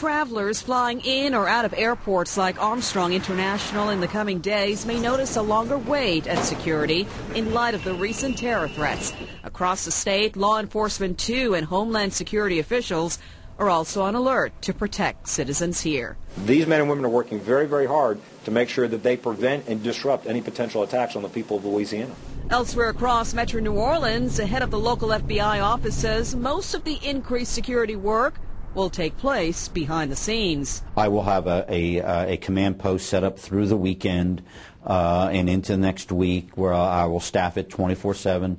travelers flying in or out of airports like Armstrong International in the coming days may notice a longer wait at security in light of the recent terror threats. Across the state, law enforcement too and Homeland Security officials are also on alert to protect citizens here. These men and women are working very, very hard to make sure that they prevent and disrupt any potential attacks on the people of Louisiana. Elsewhere across Metro New Orleans, the head of the local FBI office says most of the increased security work will take place behind the scenes. I will have a command post set up through the weekend and into next week where I will staff it 24/7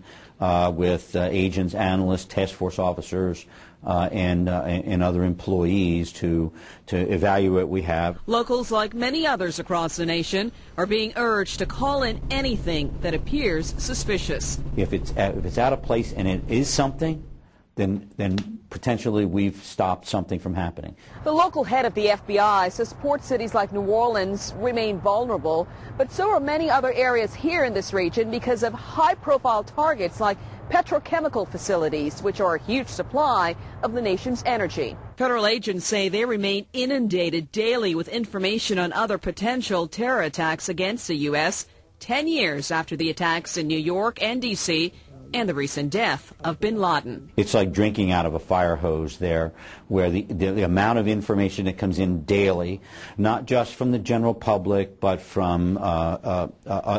with agents, analysts, task force officers, and other employees to evaluate what we have. Locals, like many others across the nation, are being urged to call in anything that appears suspicious. If it's out of place and it is something, then potentially we've stopped something from happening. The local head of the FBI says port cities like New Orleans remain vulnerable, but so are many other areas here in this region because of high-profile targets like petrochemical facilities, which are a huge supply of the nation's energy. Federal agents say they remain inundated daily with information on other potential terror attacks against the U.S. 10 years after the attacks in New York and D.C., and the recent death of bin Laden. It's like drinking out of a fire hose there, where the amount of information that comes in daily, not just from the general public, but from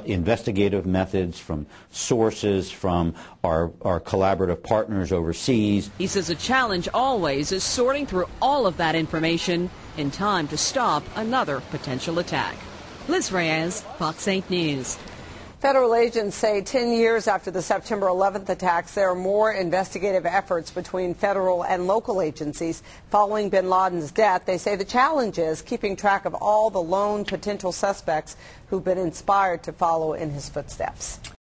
investigative methods, from sources, from our collaborative partners overseas. He says a challenge always is sorting through all of that information in time to stop another potential attack. Liz Reyes, Fox 8 News. Federal agents say 10 years after the September 11th attacks, there are more investigative efforts between federal and local agencies following bin Laden's death. They say the challenge is keeping track of all the lone potential suspects who've been inspired to follow in his footsteps.